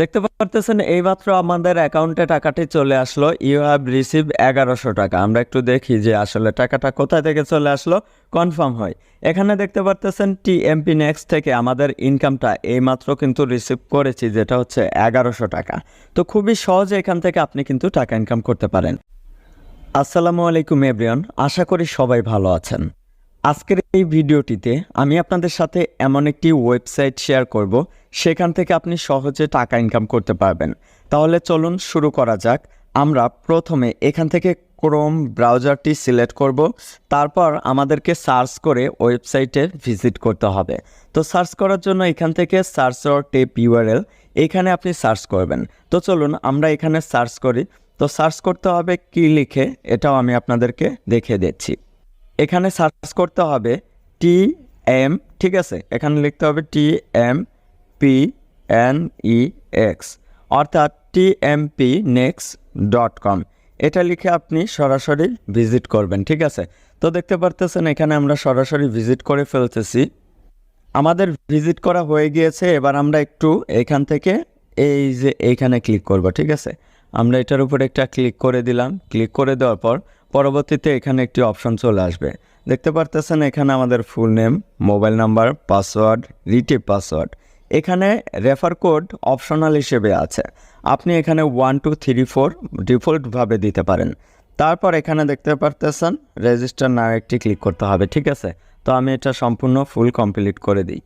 দেখতে পারতেছেন এইমাত্র আমাদের অ্যাকাউন্টে টাকাটি চলে আসলো। ইউ হ্যাভ রিসিভ 1100 টাকা। আমরা একটু দেখি যে আসলে টাকাটা কোথায় থেকে চলে আসলো, কনফার্ম হয়। এখানে দেখতে পারতেছেন টিএমপি নেক্সট থেকে আমাদের ইনকামটা এইমাত্র কিন্তু রিসিভ করেছি, যেটা হচ্ছে 1100 টাকা। তো খুবই সহজে এখান থেকে আপনি কিন্তু টাকা ইনকাম করতে পারেন। আসসালামু আলাইকুম এভরিওয়ান, আশা করি সবাই ভালো আছেন। আজকের এই ভিডিওটিতে আমি আপনাদের সাথে এমন একটি ওয়েবসাইট শেয়ার করব, সেখান থেকে আপনি সহজে টাকা ইনকাম করতে পারবেন। তাহলে চলুন শুরু করা যাক। আমরা প্রথমে এখান থেকে ক্রোম ব্রাউজারটি সিলেক্ট করব, তারপর আমাদেরকে সার্চ করে ওয়েবসাইটে ভিজিট করতে হবে। তো সার্চ করার জন্য এখান থেকে সার্চ অর টেপ ইউআরএল এখানে আপনি সার্চ করবেন। তো চলুন আমরা এখানে সার্চ করি। তো সার্চ করতে হবে কি লিখে, এটাও আমি আপনাদেরকে দেখিয়ে দিচ্ছি। এখানে সার্চ করতে হবে টি এম, ঠিক আছে, এখানে লিখতে হবে TMPNEX, অর্থাৎ TMPnext.com। এটা লিখে আপনি সরাসরি ভিজিট করবেন, ঠিক আছে। তো দেখতে পারতেছেন এখানে আমরা সরাসরি ভিজিট করে ফেলতেছি। আমাদের ভিজিট করা হয়ে গিয়েছে। এবার আমরা একটু এখান থেকে এই যে এইখানে ক্লিক করব, ঠিক আছে। আমরা এটার উপর একটা ক্লিক করে দিলাম। ক্লিক করে দেওয়ার পর পরবর্তীতে এখানে একটি অপশন চলে আসবে। দেখতে পারতেছেন এখানে আমাদের full name, mobile number, password, retype password. এখানে রেফার কোড অপশনাল হিসেবে আছে। আপনি এখানে 1 2 3 4 ডিফল্টভাবে দিতে পারেন। তারপর এখানে দেখতে পারতেছেন রেজিস্টার নাও একটি ক্লিক করতে হবে, ঠিক আছে। তো আমি এটা সম্পূর্ণ ফুল কমপ্লিট করে দিই।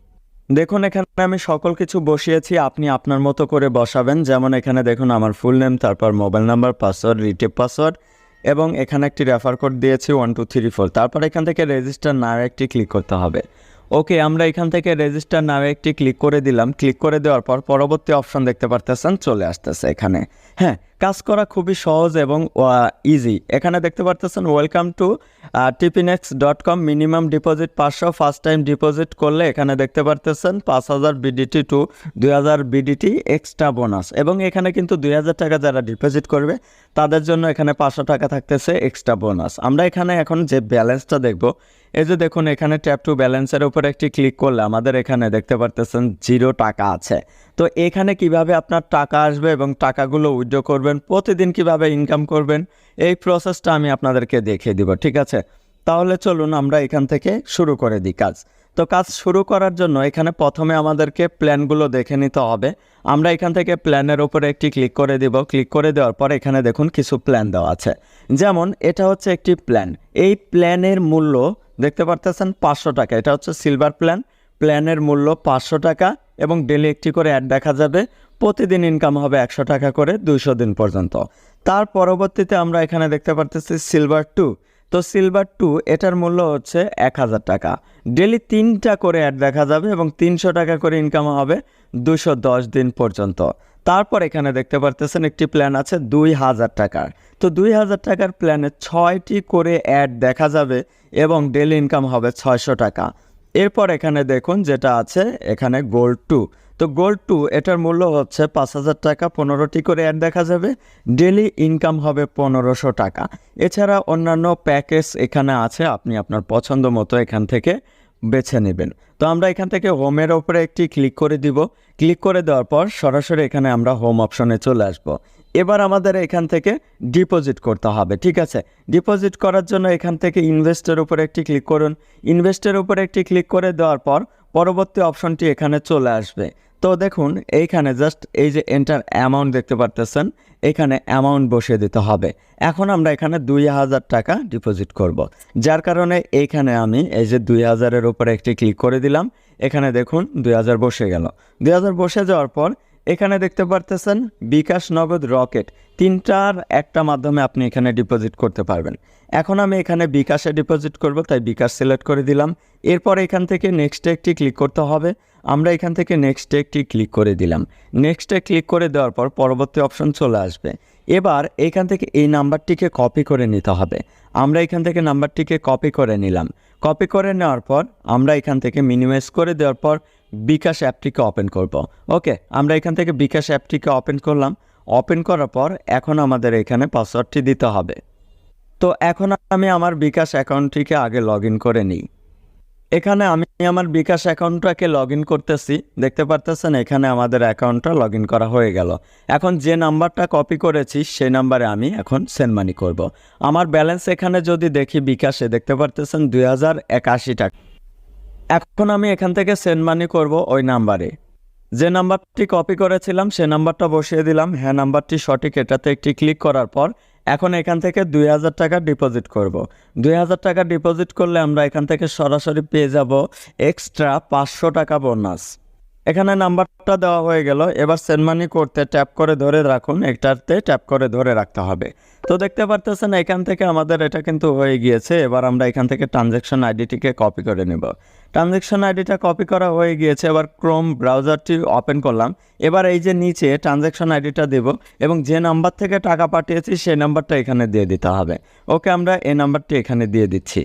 দেখুন এখানে আমি সকল কিছু বসিয়েছি, আপনি আপনার মতো করে বসাবেন। যেমন এখানে দেখুন আমার ফুল নেম, তারপর মোবাইল নাম্বার, পাসওয়ার্ড, রিটেপ পাসওয়ার্ড, এবং এখানে একটি রেফার কোড দিয়েছি 1 2 3 4। তারপর এখান থেকে রেজিস্টার নাও একটি ক্লিক করতে হবে। ওকে, আমরা এখান থেকে রেজিস্টার নাও একটি ক্লিক করে দিলাম। ক্লিক করে দেওয়ার পর পরবর্তী অপশন দেখতে পারতেছেন চলে আসতেছে এখানে। হ্যাঁ, কাজ করা খুবই সহজ এবং ইজি। এখানে দেখতে পারতেছেন welcome to TPnext.com, minimum deposit 500, first time deposit করলে এখানে দেখতে পারতেছেন 5000 BDT to 2000 BDT extra bonus. এবং এখানে কিন্তু 2000 টাকা যারা ডিপোজিট করবে তাদের জন্য এখানে 500 টাকা থাকতেছে এক্সট্রা বোনাস। আমরা এখানে এখন যে ব্যালেন্সটা দেখব, এই যে দেখুন এখানে ট্যাপ টু ব্যালেন্সের উপর একটি ক্লিক করলে আমাদের এখানে দেখতে পারতেছেন 0 টাকা আছে। তো এখানে কিভাবে আপনার টাকা আসবে এবং টাকাগুলো উইথড্র করবেন, প্রতিদিন কিভাবে ইনকাম করবেন, এই প্রসেসটা আমি আপনাদেরকে দেখিয়ে দিব, ঠিক আছে। তাহলে চলুন আমরা এখান থেকে শুরু করে দিই কাজ। তো কাজ শুরু করার জন্য এখানে প্রথমে আমাদেরকে প্ল্যানগুলো দেখে নিতে হবে। আমরা এখান থেকে প্ল্যানের উপরে একটি ক্লিক করে দিব। ক্লিক করে দেওয়ার পর এখানে দেখুন কিছু প্ল্যান দেওয়া আছে। যেমন এটা হচ্ছে একটি প্ল্যান। এই প্ল্যানের মূল্য দেখতে পারতেছেন 500 টাকা। এটা হচ্ছে সিলভার প্ল্যান। প্ল্যানের মূল্য 500 টাকা এবং ডেলি একটি করে অ্যাড দেখা যাবে। প্রতিদিন ইনকাম হবে 100 টাকা করে 200 দিন পর্যন্ত। তার পরবর্তীতে আমরা এখানে দেখতে পারতেছি সিলভার 2। তো সিলভার 2 এটার মূল্য হচ্ছে 1000 টাকা। ডেলি 3টা করে অ্যাড দেখা যাবে এবং 300 টাকা করে ইনকাম হবে 210 দিন পর্যন্ত। তারপর এখানে দেখতে পারতেছেন একটি প্ল্যান আছে 2000 টাকার। তো 2000 টাকার প্ল্যানে 6টি করে অ্যাড দেখা যাবে এবং ডেলি ইনকাম হবে 600 টাকা। এরপর এখানে দেখুন যেটা আছে এখানে গোল্ড 2। তো গোল্ড 2 এটার মূল্য হচ্ছে 5000 টাকা। 15টি করে অ্যাড দেখা যাবে, ডেলি ইনকাম হবে 1500 টাকা। এছাড়া অন্যান্য প্যাকেজ এখানে আছে, আপনি আপনার পছন্দ মতো এখান থেকে বেছে নেবেন। তো আমরা এখান থেকে হোমের ওপরে একটি ক্লিক করে দিব। ক্লিক করে দেওয়ার পর সরাসরি এখানে আমরা হোম অপশনে চলে আসব। এবার আমাদের এখান থেকে ডিপোজিট করতে হবে, ঠিক আছে। ডিপোজিট করার জন্য এখান থেকে ইনভেস্টের উপরে একটি ক্লিক করুন। ইনভেস্টের উপরে একটি ক্লিক করে দেওয়ার পর পরবর্তী অপশনটি এখানে চলে আসবে। তো দেখুন এইখানে জাস্ট এই যে এন্টার অ্যামাউন্ট দেখতে পারতেছেন, এখানে অ্যামাউন্ট বসিয়ে দিতে হবে। এখন আমরা এখানে 2000 টাকা ডিপোজিট করব, যার কারণে এইখানে আমি এই যে 2000-এর উপরে একটি ক্লিক করে দিলাম। এখানে দেখুন 2000 বসে গেল। 2000 বসে যাওয়ার পর এখানে দেখতে পারতেছেন বিকাশ, নগদ, রকেট, তিনটার একটা মাধ্যমে আপনি এখানে ডিপোজিট করতে পারবেন। এখন আমি এখানে বিকাশে ডিপোজিট করব, তাই বিকাশ সিলেক্ট করে দিলাম। এরপর এখান থেকে নেক্সটে একটি ক্লিক করতে হবে। আমরা এখান থেকে নেক্সটে একটি ক্লিক করে দিলাম। নেক্সটে ক্লিক করে দেওয়ার পর পরবর্তী অপশন চলে আসবে। এবার এখান থেকে এই নাম্বারটিকে কপি করে নিতে হবে। আমরা এখান থেকে নাম্বারটিকে কপি করে নিলাম। কপি করে নেওয়ার পর আমরা এখান থেকে মিনিমাইজ করে দেওয়ার পর বিকাশ অ্যাপটিকে ওপেন করব। ওকে, আমরা এখান থেকে বিকাশ অ্যাপটিকে ওপেন করলাম। ওপেন করার পর এখন আমাদের এখানে পাসওয়ার্ডটি দিতে হবে। তো এখন আমি আমার বিকাশ অ্যাকাউন্টটিকে আগে লগ ইন করে নিই। এখানে আমি আমার বিকাশ অ্যাকাউন্টটাকে লগ ইন করতেছি, দেখতে পারতেছেন এখানে আমাদের অ্যাকাউন্টটা লগ ইন করা হয়ে গেল। এখন যে নাম্বারটা কপি করেছি সেই নাম্বারে আমি এখন সেন্ড মানি করব। আমার ব্যালেন্স এখানে যদি দেখি বিকাশে দেখতে পারতেছেন 2081 টাকা। এখন আমি এখান থেকে সেন্ড মানি করব ওই নাম্বারে। যে নাম্বারটি কপি করেছিলাম সে নাম্বারটা বসিয়ে দিলাম, হ্যাঁ নাম্বারটি সঠিক, এটাতে একটি ক্লিক করার পর এখন এখান থেকে 2000 টাকা ডিপোজিট করব। 2000 টাকা ডিপোজিট করলে আমরা এখান থেকে সরাসরি পেয়ে যাব এক্সট্রা 500 টাকা বোনাস। এখানে নাম্বারটা দেওয়া হয়ে গেল। এবার সেন্ড মানি করতে ট্যাপ করে ধরে রাখুন, একটাতে ট্যাপ করে ধরে রাখতে হবে। তো দেখতে পারতেছেন এখান থেকে আমাদের এটা কিন্তু হয়ে গিয়েছে। এবার আমরা এখান থেকে ট্রানজ্যাকশন আইডিটিকে কপি করে নেব। ট্রানজ্যাকশন আইডিটা কপি করা হয়ে গিয়েছে। এবার ক্রোম ব্রাউজারটি ওপেন করলাম। এবার এই যে নিচে ট্রানজ্যাকশন আইডিটা দেব এবং যে নাম্বার থেকে টাকা পাঠিয়েছি সেই নাম্বারটা এখানে দিয়ে দিতে হবে। ওকে, আমরা এই নাম্বারটি এখানে দিয়ে দিচ্ছি।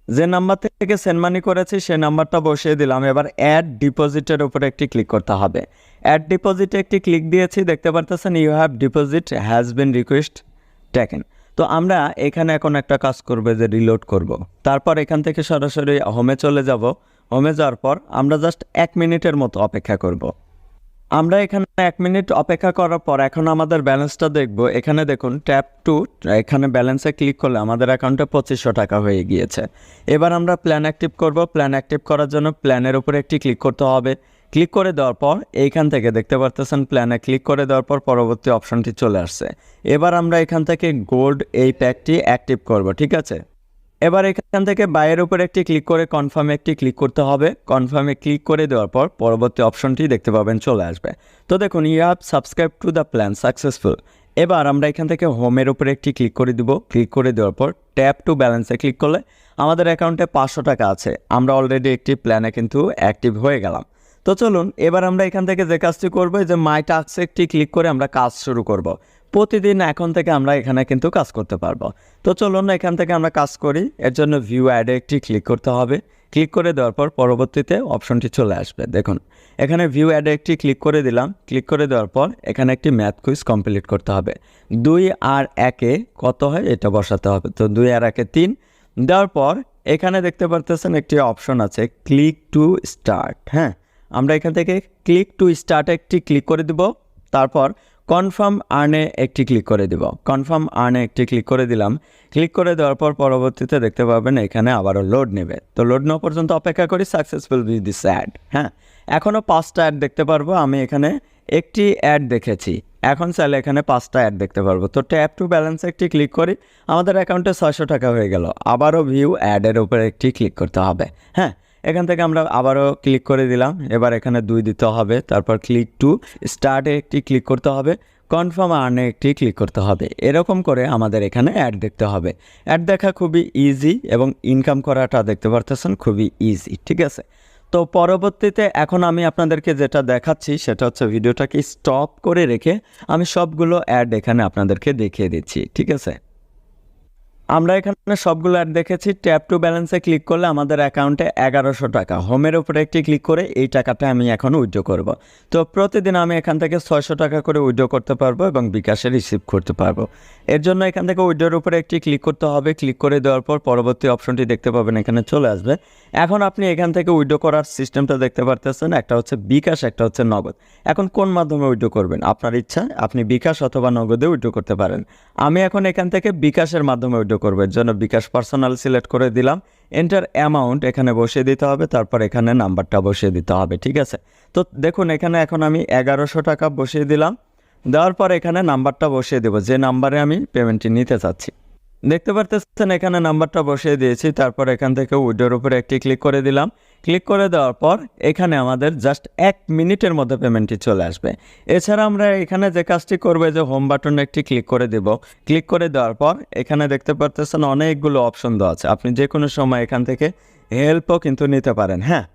যে নাম্বার থেকে সেন্ড মানি করেছি সেই নাম্বারটা বসিয়ে দিলাম। এবার অ্যাড ডিপোজিটের উপরে একটি ক্লিক করতে হবে। অ্যাড ডিপোজিটে একটি ক্লিক দিয়েছি, দেখতে পারতেছেন you have deposit has been request taken. তো আমরা এখানে এখন একটা কাজ করবে যে রিলোড করব। তারপর এখান থেকে সরাসরি হোমে চলে যাব। হোমে যাওয়ার পর আমরা জাস্ট 1 মিনিটের মতো অপেক্ষা করব। আমরা এখানে 1 মিনিট অপেক্ষা করার পর এখন আমাদের ব্যালেন্সটা দেখব। এখানে দেখুন ট্যাপ টু, এখানে ব্যালেন্সে ক্লিক করলে আমাদের অ্যাকাউন্টে 2500 টাকা হয়ে গিয়েছে। এবার আমরা প্ল্যান অ্যাক্টিভ করব। প্ল্যান অ্যাক্টিভ করার জন্য প্ল্যানের উপরে একটি ক্লিক করতে হবে। ক্লিক করে দেওয়ার পর এইখান থেকে দেখতে পারতেছেন প্ল্যানে ক্লিক করে দেওয়ার পর পরবর্তী অপশনটি চলে আসছে। এবার আমরা এখান থেকে গোল্ড এই প্যাকটি অ্যাক্টিভ করব, ঠিক আছে। এবার এখান থেকে বাইয়ের উপর একটি ক্লিক করে কনফার্মে একটি ক্লিক করতে হবে। কনফার্মে ক্লিক করে দেওয়ার পর পরবর্তী অপশনটি দেখতে পাবেন চলে আসবে। তো দেখুন you have subscribe to the plan successful. এবার আমরা এখান থেকে হোমের উপরে একটি ক্লিক করে দিব। ক্লিক করে দেওয়ার পর ট্যাপ টু ব্যালেন্সে ক্লিক করলে আমাদের অ্যাকাউন্টে 500 টাকা আছে। আমরা অলরেডি একটি প্ল্যানে কিন্তু অ্যাক্টিভ হয়ে গেলাম। তো চলুন এবার আমরা এখান থেকে যে কাজটি করবো যে মাই টাস্কে একটি ক্লিক করে আমরা কাজ শুরু করব। প্রতিদিন এখন থেকে আমরা এখানে কিন্তু কাজ করতে পারবো। তো চলুন এখান থেকে আমরা কাজ করি। এর জন্য ভিউ অ্যাডে একটি ক্লিক করতে হবে। ক্লিক করে দেওয়ার পর পরবর্তীতে অপশনটি চলে আসবে। দেখুন এখানে ভিউ অ্যাডে একটি ক্লিক করে দিলাম। ক্লিক করে দেওয়ার পর এখানে একটি ম্যাথ কুইজ কমপ্লিট করতে হবে। 2 আর 1-এ কত হয় এটা বসাতে হবে। তো 2 আর 1-এ 3 দেওয়ার পর এখানে দেখতে পারতেছেন একটি অপশন আছে ক্লিক টু স্টার্ট। হ্যাঁ, আমরা এখান থেকে ক্লিক টু স্টার্টে একটি ক্লিক করে দিব। তারপর কনফার্ম আর্নে একটি ক্লিক করে দিব। কনফার্ম আর্নে একটি ক্লিক করে দিলাম। ক্লিক করে দেওয়ার পর পরবর্তীতে দেখতে পাবেন এখানে আবারও লোড নেবে। তো লোড নেওয়া পর্যন্ত অপেক্ষা করি। Successful with this ad. হ্যাঁ, এখনও 5টা অ্যাড দেখতে পারবো। আমি এখানে একটি অ্যাড দেখেছি, এখন চাইলে এখানে 5টা অ্যাড দেখতে পারবো। তো ট্যাপ টু ব্যালেন্সে একটি ক্লিক করি, আমাদের অ্যাকাউন্টে 600 টাকা হয়ে গেল। আবারও ভিউ অ্যাডের উপরে একটি ক্লিক করতে হবে। হ্যাঁ, এখান থেকে আমরা আবারও ক্লিক করে দিলাম। এবার এখানে 2 দিতে হবে। তারপর ক্লিক টু স্টার্টে একটি ক্লিক করতে হবে। কনফার্ম আর্নে একটি ক্লিক করতে হবে। এরকম করে আমাদের এখানে অ্যাড দেখতে হবে। অ্যাড দেখা খুবই ইজি এবং ইনকাম করাটা দেখতে পারতেছেন খুবই ইজি, ঠিক আছে। তো পরবর্তীতে এখন আমি আপনাদেরকে যেটা দেখাচ্ছি সেটা হচ্ছে ভিডিওটাকে স্টপ করে রেখে আমি সবগুলো অ্যাড এখানে আপনাদেরকে দেখিয়ে দিচ্ছি, ঠিক আছে। আমরা এখানে সবগুলো অ্যাড দেখেছি। ট্যাপ টু ব্যালেন্সে ক্লিক করলে আমাদের অ্যাকাউন্টে 1100 টাকা। হোমের উপরে একটি ক্লিক করে এই টাকাটা আমি এখন উইথড্র করব। তো প্রতিদিন আমি এখান থেকে 600 টাকা করে উইথড্র করতে পারবো এবং বিকাশে রিসিভ করতে পারবো। এর জন্য এখান থেকে উইথড্রর উপরে একটি ক্লিক করতে হবে। ক্লিক করে দেওয়ার পর পরবর্তী অপশনটি দেখতে পাবেন এখানে চলে আসবে। এখন আপনি এখান থেকে উইথড্র করার সিস্টেমটা দেখতে পারতেছেন, একটা হচ্ছে বিকাশ, একটা হচ্ছে নগদ। এখন কোন মাধ্যমে উইথড্র করবেন আপনার ইচ্ছা, আপনি বিকাশ অথবা নগদে উইথড্র করতে পারেন। আমি এখন এখান থেকে বিকাশের মাধ্যমে উইথড্র করবো। এর জন্য বিকাশ পার্সোনাল সিলেক্ট করে দিলাম। এন্টার অ্যামাউন্ট এখানে বসিয়ে দিতে হবে, তারপর এখানে নাম্বারটা বসিয়ে দিতে হবে, ঠিক আছে। তো দেখুন এখানে এখন আমি 1100 টাকা বসিয়ে দিলাম। দেওয়ার পর এখানে নাম্বারটা বসিয়ে দেবো যে নাম্বারে আমি পেমেন্টটি নিতে চাচ্ছি। দেখতে পারতেছেন এখানে নাম্বারটা বসিয়ে দিয়েছি। তারপর এখান থেকে উইড্রোর উপরে একটি ক্লিক করে দিলাম। ক্লিক করে দেওয়ার পর এখানে আমাদের জাস্ট 1 মিনিটের মধ্যে পেমেন্টটি চলে আসবে। এছাড়া আমরা এখানে যে কাজটি করবো যে হোম বাটনে একটি ক্লিক করে দেব। ক্লিক করে দেওয়ার পর এখানে দেখতে পারতেছেন অনেকগুলো অপশন দেওয়া আছে। আপনি যে কোনো সময় এখান থেকে হেল্পও কিন্তু নিতে পারেন। হ্যাঁ,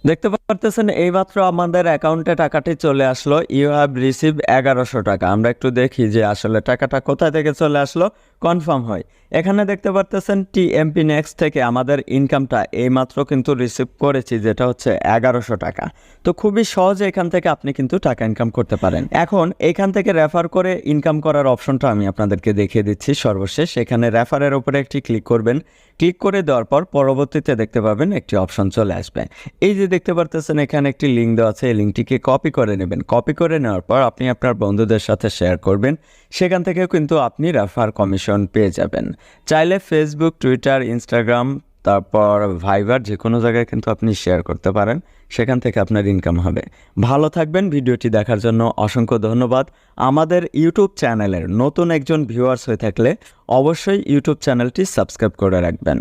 দেখতে পারতেছেন এইমাত্র আমাদের অ্যাকাউন্টে টাকাটি চলে আসলো। ইউ হ্যাভ রিসিভ 1100 টাকা। আমরা একটু দেখি যে আসলে টাকাটা কোথা থেকে চলে আসলো, কনফার্ম হয়। এখানে দেখতে পারতেছেন টিএমপি নেক্সট থেকে আমাদের ইনকামটা এইমাত্র কিন্তু রিসিভ করেছি, যেটা হচ্ছে 1100 টাকা। তো খুবই সহজে এখান থেকে আপনি কিন্তু টাকা ইনকাম করতে পারেন। এখন এখান থেকে রেফার করে ইনকাম করার অপশনটা আমি আপনাদেরকে দেখিয়ে দিচ্ছি সর্বশেষ। এখানে রেফারের উপরে একটি ক্লিক করবেন। ক্লিক করে দেওয়ার পর পরবর্তীতে দেখতে পাবেন একটি অপশন চলে আসবে। এই যে দেখতে পারতেছেন এখানে একটি লিঙ্ক দেওয়া আছে, এই লিঙ্কটিকে কপি করে নেবেন। কপি করে নেওয়ার পর আপনি আপনার বন্ধুদের সাথে শেয়ার করবেন। সেখান থেকেও কিন্তু আপনি রেফার কমিশন পেয়ে যাবেন। চাইলে ফেসবুক, টুইটার, ইনস্টাগ্রাম, তারপর ভাইবার যে কোনো জায়গায় কিন্তু আপনি শেয়ার করতে পারেন। সেখান থেকে আপনার ইনকাম হবে। ভালো থাকবেন। ভিডিওটি দেখার জন্য অসংখ্য ধন্যবাদ। আমাদের ইউটিউব চ্যানেলের নতুন একজন ভিউয়ার্স হয়ে থাকলে অবশ্যই ইউটিউব চ্যানেলটি সাবস্ক্রাইব করে রাখবেন।